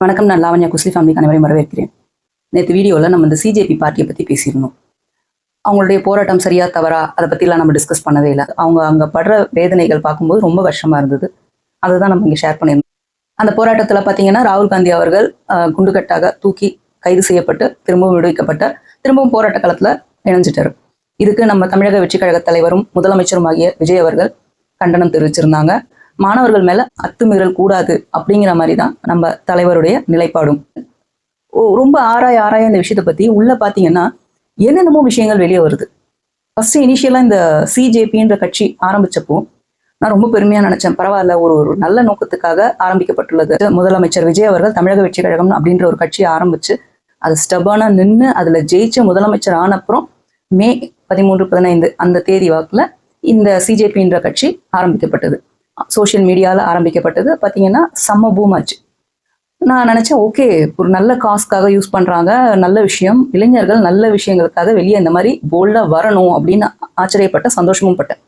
வணக்கம், நான் லாவண்யா குஸ்லி ஃபேமிலிக்கு அனைவரையும் வரவேற்கிறேன். நேற்று வீடியோவில் நம்ம இந்த சிஜேபி பார்ட்டியை பற்றி பேசியிருந்தோம். அவங்களுடைய போராட்டம் சரியா தவறா அதை பற்றிலாம் நம்ம டிஸ்கஸ் பண்ணவே இல்லை. அவங்க அங்கே படுற வேதனைகள் பார்க்கும்போது ரொம்ப கஷ்டமாக இருந்தது. அதை தான் நம்ம இங்கே ஷேர் பண்ணியிருந்தோம். அந்த போராட்டத்தில் பார்த்தீங்கன்னா ராகுல் காந்தி அவர்கள் குண்டுகட்டாக தூக்கி கைது செய்யப்பட்டு திரும்பவும் விடுவிக்கப்பட்ட திரும்பவும் போராட்ட களத்தில் இணைஞ்சிட்டாரு. இதுக்கு நம்ம தமிழக வெற்றி கழக தலைவரும் முதலமைச்சருமாகிய விஜய் அவர்கள் கண்டனம் தெரிவிச்சிருந்தாங்க. மாணவர்கள் மேல அத்துமீறல் கூடாது அப்படிங்கிற மாதிரி தான் நம்ம தலைவருடைய நிலைப்பாடும். ரொம்ப ஆராய இந்த விஷயத்தை பத்தி உள்ள பாத்தீங்கன்னா என்னென்னமோ விஷயங்கள் வெளியே வருது. ஃபர்ஸ்ட் இனிஷியலா இந்த சிஜேபின்ற கட்சி ஆரம்பிச்சப்போ நான் ரொம்ப பெருமையா நினைச்சேன். பரவாயில்ல, ஒரு நல்ல நோக்கத்துக்காக ஆரம்பிக்கப்பட்டுள்ளது. முதலமைச்சர் விஜய் அவர்கள் தமிழக வெற்றி கழகம் அப்படின்ற ஒரு கட்சியை ஆரம்பிச்சு அது ஸ்டபானா நின்று அதுல ஜெயிச்ச முதலமைச்சர் ஆனப்புறம் மே 13, 15 அந்த தேதி வாக்குல இந்த சிஜேபின்ற கட்சி ஆரம்பிக்கப்பட்டது. சோஷியல் மீடியாவில் ஆரம்பிக்கப்பட்டது. பார்த்தீங்கன்னா செம்ம பூம் ஆச்சு. நான் நினச்சேன், ஓகே, ஒரு நல்ல காஸ்க்காக யூஸ் பண்ணுறாங்க, நல்ல விஷயம், இளைஞர்கள் நல்ல விஷயங்களுக்காக வெளியே இந்த மாதிரி போல்டாக வரணும் அப்படின்னு ஆச்சரியப்பட்ட சந்தோஷமும் பட்டேன்.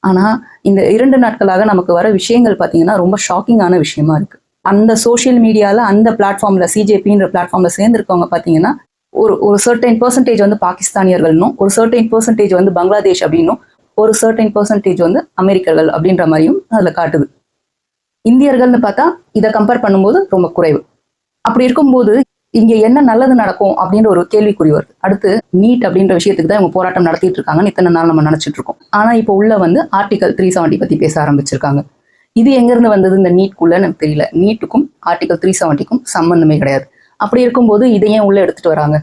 ஆனால் இந்த 2 நாட்களாக நமக்கு வர விஷயங்கள் பார்த்தீங்கன்னா ரொம்ப ஷாக்கிங்கான விஷயமா இருக்கு. அந்த சோஷியல் மீடியாவில் அந்த பிளாட்ஃபார்மில் சிஜேபின்ற பிளாட்ஃபார்மில் சேர்ந்துருக்கவங்க பார்த்தீங்கன்னா ஒரு சர்டைன் பெர்சன்டேஜ் வந்து பாகிஸ்தானியர்கள்னும், ஒரு சர்டைன் பெர்சன்டேஜ் வந்து பங்களாதேஷ் அப்படின்னும், ஒரு சர்டைன் பெர்சன்டேஜ் வந்து அமெரிக்கர்கள் அப்படின்ற மாதிரியும் அதில் காட்டுது. இந்தியர்கள்னு பார்த்தா இதை கம்பேர் பண்ணும்போது ரொம்ப குறைவு. அப்படி இருக்கும்போது இங்கே என்ன நல்லது நடக்கும் அப்படின்ற ஒரு கேள்விக்குறி வருது. அடுத்து நீட் அப்படின்ற விஷயத்துக்கு தான் இவங்க போராட்டம் நடத்திட்டு இருக்காங்கன்னு இத்தனை நாள் நம்ம நினைச்சிட்டு இருக்கோம். ஆனால் இப்போ உள்ள வந்து ஆர்டிகல் 370 பற்றி பேச ஆரம்பிச்சிருக்காங்க. இது எங்கேருந்து வந்தது இந்த நீட்குள்ளன்னு எனக்கு தெரியல. நீட்டுக்கும் ஆர்டிகல் 370க்கும் சம்பந்தமே கிடையாது. அப்படி இருக்கும்போது இதையே உள்ள எடுத்துட்டு வராங்க.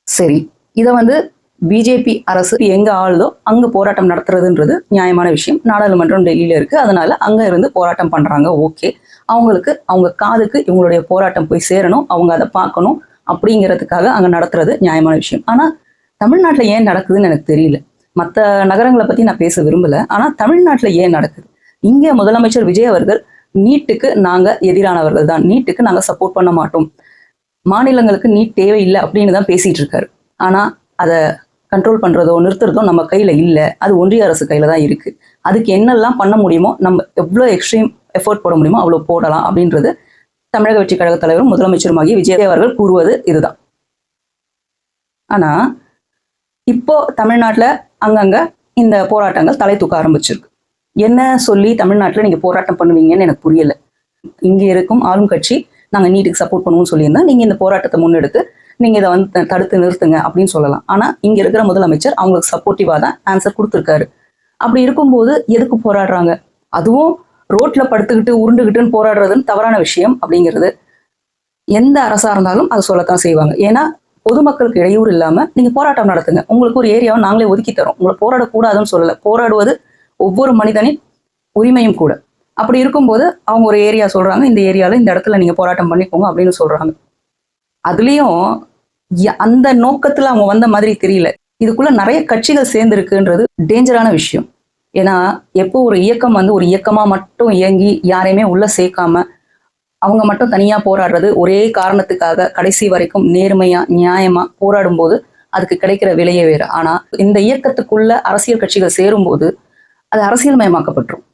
சரி, இதை வந்து பிஜேபி அரசு எங்க ஆளுதோ அங்க போராட்டம் நடத்துறதுன்றது நியாயமான விஷயம். நாடாளுமன்றம் டெல்லியில இருக்கு, அதனால அங்க இருந்து போராட்டம் பண்றாங்க. ஓகே, அவங்களுக்கு அவங்க காதுக்கு இவங்களுடைய போராட்டம் போய் சேரணும், அவங்க அதை பார்க்கணும் அப்படிங்கிறதுக்காக அங்க நடத்துறது நியாயமான விஷயம். ஆனா தமிழ்நாட்டுல ஏன் நடக்குதுன்னு எனக்கு தெரியல. மற்ற நகரங்களை பத்தி நான் பேச விரும்பல. ஆனா தமிழ்நாட்டுல ஏன் நடக்குது? இங்க முதலமைச்சர் விஜய் அவர்கள் நீட்டுக்கு நாங்க எதிரானவர்கள் தான், நீட்டுக்கு நாங்க சப்போர்ட் பண்ண மாட்டோம், மாநிலங்களுக்கு நீட் தேவையில்லை அப்படின்னு தான் பேசிட்டு இருக்காரு. ஆனா அதை கண்ட்ரோல் பண்றதோ நிறுத்துறதோ நம்ம கையில இல்லை, அது ஒன்றிய அரசு கையில தான் இருக்கு. அதுக்கு என்னெல்லாம் பண்ண முடியுமோ, நம்ம எவ்வளோ எக்ஸ்ட்ரீம் எஃபோர்ட் போட முடியுமோ அவ்வளோ போடலாம் அப்படின்றது தமிழக வெற்றி கழக தலைவரும் முதலமைச்சருமாகிய விஜய் அவர்கள் கூறுவது இதுதான். ஆனா இப்போ தமிழ்நாட்டுல அங்கங்க இந்த போராட்டங்கள் தலை தூக்க ஆரம்பிச்சிருக்கு. என்ன சொல்லி தமிழ்நாட்டுல நீங்க போராட்டம் பண்ணுவீங்கன்னு எனக்கு புரியல. இங்க இருக்கும் ஆளும் கட்சி நாங்க நீட்டுக்கு சப்போர்ட் பண்ணுவோம்னு சொல்லியிருந்தா நீங்க இந்த போராட்டத்தை முன்னெடுத்து நீங்க இதை வந்து தடுத்து நிறுத்துங்க அப்படின்னு சொல்லலாம். ஆனா இங்க இருக்கிற முதலமைச்சர் அவங்களுக்கு சப்போர்ட்டிவா தான் ஆன்சர் கொடுத்துருக்காரு. அப்படி இருக்கும்போது எதுக்கு போராடுறாங்க? அதுவும் ரோட்ல படுத்துக்கிட்டு உருண்டுகிட்டுன்னு போராடுறதுன்னு தவறான விஷயம் அப்படிங்கிறது எந்த அரசா இருந்தாலும் அதை சொல்லத்தான் செய்வாங்க. ஏன்னா பொதுமக்களுக்கு இடையூறு இல்லாம நீங்க போராட்டம் நடத்துங்க, உங்களுக்கு ஒரு ஏரியாவை நாங்களே ஒதுக்கி தரோம், உங்களை போராடக்கூடாதுன்னு சொல்லல. போராடுவது ஒவ்வொரு மனிதனின் உரிமையும் கூட. அப்படி இருக்கும்போது அவங்க ஒரு ஏரியா சொல்றாங்க, இந்த ஏரியால இந்த இடத்துல நீங்க போராட்டம் பண்ணிக்கோங்க அப்படின்னு சொல்றாங்க. அதுலயும் அந்த நோக்கத்துல அவங்க வந்த மாதிரி தெரியல. இதுக்குள்ள நிறைய கட்சிகள் சேர்ந்துருக்குன்றது டேஞ்சரான விஷயம். ஏன்னா எப்போ ஒரு இயக்கம் வந்து ஒரு இயக்கமா மட்டும் இயங்கி யாரையுமே உள்ள சேர்க்காம அவங்க மட்டும் தனியா போராடுறது, ஒரே காரணத்துக்காக கடைசி வரைக்கும் நேர்மையா நியாயமா போராடும் போது அதுக்கு கிடைக்கிற விலையே வேறு. ஆனா இந்த இயக்கத்துக்குள்ள அரசியல் கட்சிகள் சேரும்போது அது அரசியல் மயமாக்கப்பட்டுரும்.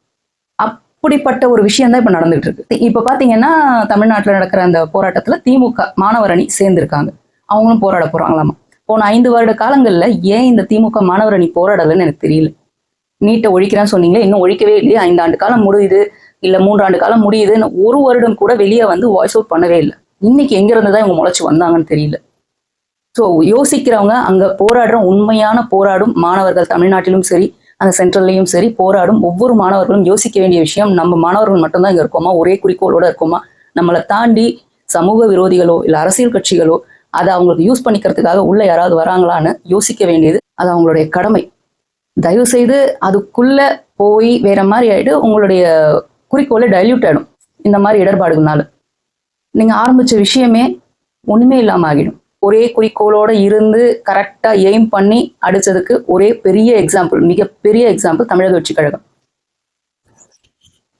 அப்படிப்பட்ட ஒரு விஷயம் தான் இப்ப நடந்துகிட்டு இருக்கு. இப்ப பாத்தீங்கன்னா தமிழ்நாட்டுல நடக்கிற அந்த போராட்டத்துல திமுக மாணவர் அணி சேர்ந்திருக்காங்க. அவங்களும் போராட போறாங்களாமா. போன 5 வருட காலங்கள்ல ஏன் இந்த திமுக மாணவர் அணி போராடலன்னு எனக்கு தெரியல. நீட்டை ஒழிக்கிறேன்னு சொன்னீங்களே, இன்னும் ஒழிக்கவே இல்லையே. 5 ஆண்டு காலம் முடியுது, இல்ல 3 ஆண்டு காலம் முடியுதுன்னு ஒரு வருடம் கூட வெளியே வந்து வாய்ஸ் அவுட் பண்ணவே இல்லை. இன்னைக்கு எங்க இருந்துதான் இவங்க முளைச்சு வந்தாங்கன்னு தெரியல. ஸோ யோசிக்கிறவங்க அங்க போராடுற உண்மையான போராடும் மாணவர்கள் தமிழ்நாட்டிலும் சரி அந்த சென்ட்ரல்லையும் சரி போராடும் ஒவ்வொரு மாணவர்களும் யோசிக்க வேண்டிய விஷயம், நம்ம மாணவர்கள் மட்டும்தான் இங்க இருக்கோமா, ஒரே குறிக்கோளோட இருக்கோமா, நம்மளை தாண்டி சமூக விரோதிகளோ இல்ல அரசியல் கட்சிகளோ அதை அவங்களுக்கு யூஸ் பண்ணிக்கிறதுக்காக உள்ள யாராவது வராங்களான்னு யோசிக்க வேண்டியது அது அவங்களுடைய கடமை. தயவு செய்து அதுக்குள்ள போய் வேற மாதிரி ஆயிட்டு உங்களுடைய குறிக்கோளை டைல்யூட் ஆயிடும். இந்த மாதிரி இடர்பாடுகள்னால நீங்க ஆரம்பிச்ச விஷயமே ஒண்ணுமே இல்லாம ஆகிடும். ஒரே குறிக்கோளோட இருந்து கரெக்டா எய்ம் பண்ணி அடிச்சதுக்கு ஒரே பெரிய எக்ஸாம்பிள், மிகப்பெரிய எக்ஸாம்பிள் தமிழக வெற்றி கழகம்.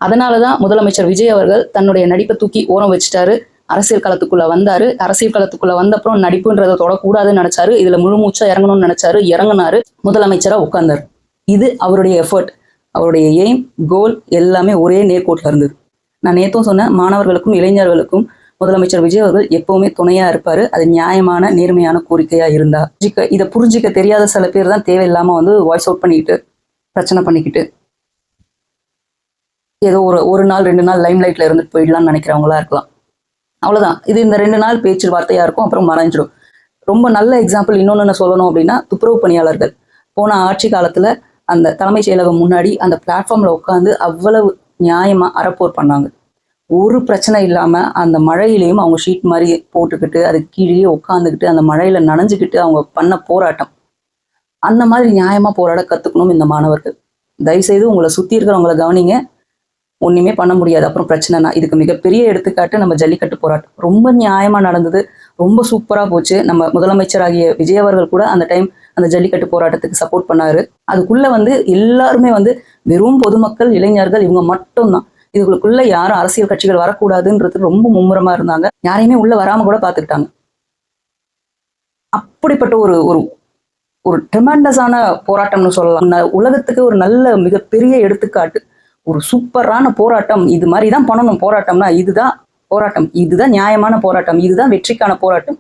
அதனாலதான் முதலமைச்சர் விஜய் அவர்கள் தன்னுடைய நடிப்பை தூக்கி ஓரம் வச்சுட்டாரு. அரசியல் களத்துக்குள்ள வந்தாரு. அரசியல் களத்துக்குள்ள வந்த அப்புறம் நடிப்புன்றதை தொடக்கூடாதுன்னு நினைச்சாரு. இதுல முழு மூச்சா இறங்கணும்னு நினைச்சாரு. இறங்கினாரு, முதலமைச்சரா உட்கார்ந்தாரு. இது அவருடைய எஃபர்ட், அவருடைய எய்ம், கோல் எல்லாமே ஒரே நேர்கோட்டில் இருந்தது. நான் நேற்றும் சொன்னேன், மாணவர்களுக்கும் இளைஞர்களுக்கும் முதலமைச்சர் விஜய் அவர்கள் எப்பவுமே துணையா இருப்பாரு. அது நியாயமான நேர்மையான கோரிக்கையா இருந்தா. இதை புரிஞ்சிக்க தெரியாத சில பேர் தான் தேவையில்லாம வந்து வாய்ஸ் அவுட் பண்ணிக்கிட்டு பிரச்சனை பண்ணிக்கிட்டு ஏதோ ஒரு நாள் 2 நாள் லைம் லைட்ல இருந்துட்டு போயிடலாம்னு நினைக்கிறவங்களா இருக்கலாம். அவ்வளவுதான். இது இந்த 2 நாள் பேச்சு வார்த்தையா இருக்கும், அப்புறம் மறைஞ்சிடும். ரொம்ப நல்ல எக்ஸாம்பிள் இன்னொன்னு சொல்லணும் அப்படின்னா, துப்புரவு பணியாளர்கள் போன ஆட்சி காலத்துல அந்த தலைமைச் செயலகம் முன்னாடி அந்த பிளாட்ஃபார்ம்ல உட்காந்து அவ்வளவு நியாயமா அறப்போர் பண்ணாங்க. ஒரு பிரச்சனை இல்லாம அந்த மழையிலையும் அவங்க ஷீட் மாதிரி போட்டுக்கிட்டு அதுக்கு கீழே உட்காந்துக்கிட்டு அந்த மழையில நனைஞ்சுக்கிட்டு அவங்க பண்ண போராட்டம். அந்த மாதிரி நியாயமா போராட கத்துக்கணும் இந்த மாணவர்கள். தயவுசெய்து உங்களை சுத்தி இருக்கிறவங்களை கவனிங்க. ஒண்ணுமே பண்ண முடியாது. அப்புறம் பிரச்சனைனா இதுக்கு மிகப்பெரிய எடுத்துக்காட்டு நம்ம ஜல்லிக்கட்டு போராட்டம். ரொம்ப நியாயமா நடந்தது, ரொம்ப சூப்பரா போச்சு. நம்ம முதலமைச்சராகிய விஜய் அவர்கள் கூட அந்த டைம் அந்த ஜல்லிக்கட்டு போராட்டத்துக்கு சப்போர்ட் பண்ணாரு. அதுக்குள்ள வந்து எல்லாருமே வந்து வெறும் பொதுமக்கள், இளைஞர்கள் இவங்க மட்டும்தான். இதுக்குள்ள யாரும் அரசியல் கட்சிகள் வரக்கூடாதுன்றது ரொம்ப மும்முரமா இருந்தாங்க. யாரையுமே உள்ள வராம கூட பாத்துக்கிட்டாங்க. அப்படிப்பட்ட ஒரு ஒரு ஒரு ட்ரெமெண்டஸான போராட்டம்னு சொல்லலாம். உலகத்துக்கு ஒரு நல்ல மிகப்பெரிய எடுத்துக்காட்டு. ஒரு சூப்பரான போராட்டம். இது மாதிரி தான் பண்ணணும் போராட்டம்னா. இதுதான் போராட்டம், இதுதான் நியாயமான போராட்டம், இதுதான் வெற்றிக்கான போராட்டம்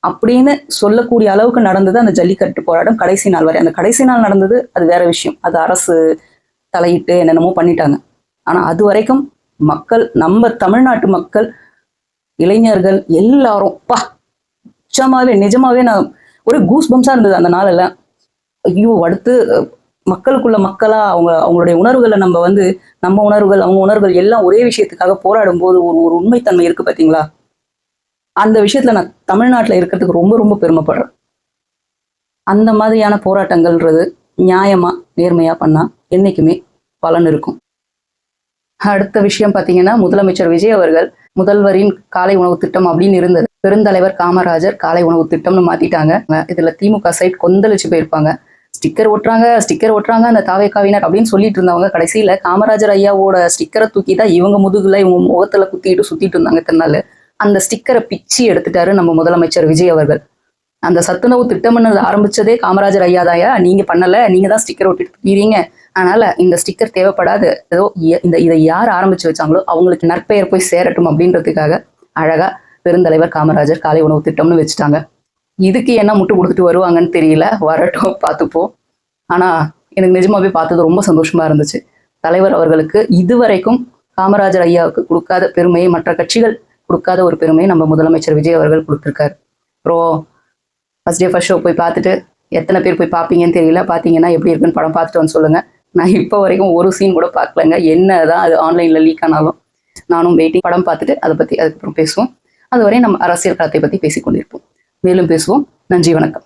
அப்படின்னு சொல்லக்கூடிய அளவுக்கு நடந்தது அந்த ஜல்லிக்கட்டு போராட்டம் கடைசி நாள் வரை. அந்த கடைசி நாள் நடந்தது அது வேற விஷயம். அது அரசு தலையிட்டு என்னென்னமோ பண்ணிட்டாங்க. ஆனா அது வரைக்கும் மக்கள், நம்ம தமிழ்நாட்டு மக்கள், இளைஞர்கள் எல்லாரும் நிஜமாவே நான் ஒரு கூஸ் பம்ஸா இருந்தது அந்த நாள் எல்லாம். ஐயோ, அடுத்து மக்களுக்குள்ள மக்களா அவங்களுடைய உணர்வுகளை நம்ம உணர்வுகள் அவங்க உணர்வுகள் எல்லாம் ஒரே விஷயத்துக்காக போராடும் போது ஒரு உண்மைத்தன்மை இருக்கு பாத்தீங்களா? அந்த விஷயத்துல நான் தமிழ்நாட்டுல இருக்கிறதுக்கு ரொம்ப ரொம்ப பெருமைப்படுறேன். அந்த மாதிரியான போராட்டங்கள்ன்றது நியாயமா நேர்மையா பண்ணா என்னைக்குமே பலன் இருக்கும். அடுத்த விஷயம் பாத்தீங்கன்னா, முதலமைச்சர் விஜய் அவர்கள் முதல்வரின் காலை உணவு திட்டம் அப்படின்னு இருந்தது. பெருந்தலைவர் காமராஜர் காலை உணவு திட்டம்னு மாத்திட்டாங்க. இதுல திமுக சைட் கொந்தளிச்சு போயிருப்பாங்க. ஸ்டிக்கர் ஒட்டுறாங்க அந்த தாவேக்காவினர் அப்படின்னு சொல்லிட்டு இருந்தவங்க கடைசியில காமராஜர் ஐயாவோட ஸ்டிக்கரை தூக்கி தான் இவங்க முதுகுல இவங்க முகத்துல குத்திட்டு சுத்திட்டு இருந்தாங்க இத்தனை. அந்த ஸ்டிக்கரை பிச்சு எடுத்துட்டாரு நம்ம முதலமைச்சர் விஜய் அவர்கள். அந்த சத்துணவு திட்டம்னு ஆரம்பிச்சதே காமராஜர் ஐயா தாயா, நீங்க பண்ணல, நீங்க தான் ஸ்டிக்கர் ஒட்டிட்டு தீரீங்க, அதனால இந்த ஸ்டிக்கர் தேவைப்படாது, ஏதோ இதை யார் ஆரம்பிச்சு வச்சாங்களோ அவங்களுக்கு நற்பெயர் போய் சேரட்டும் அப்படின்றதுக்காக அழகா பெருந்தலைவர் காமராஜர் காலை உணவு திட்டம்னு வச்சுட்டாங்க. இதுக்கு என்ன முட்டு கொடுத்துட்டு வருவாங்கன்னு தெரியல, வரட்டும் பார்த்துப்போம். ஆனா எனக்கு நிஜமாவே பார்த்தது ரொம்ப சந்தோஷமா இருந்துச்சு. தலைவர் அவர்களுக்கு இதுவரைக்கும் காமராஜர் ஐயாவுக்கு கொடுக்காத பெருமையை, மற்ற கட்சிகள் கொடுக்காத ஒரு பெருமையை நம்ம முதலமைச்சர் விஜய் அவர்கள் கொடுத்துருக்காரு. அப்புறம் ஃபர்ஸ்ட் ஷோ போய் பார்த்துட்டு எத்தனை பேர் போய் பார்ப்பீங்கன்னு தெரியல. பார்த்தீங்கன்னா எப்படி இருக்குன்னு படம் பார்த்துட்டு வந்து சொல்லுங்க. நான் இப்போ வரைக்கும் ஒரு சீன் கூட பார்க்கலங்க. என்னதான் அது ஆன்லைன்ல லீக் ஆனாலும் நானும் வெயிட்டிங். படம் பார்த்துட்டு அதை பத்தி அதுக்கப்புறம் பேசுவோம். அதுவரை நம்ம அரசியல் களத்தை பத்தி பேசிக்கொண்டிருப்போம். மேலும் பேசுவோம். நன்றி, வணக்கம்.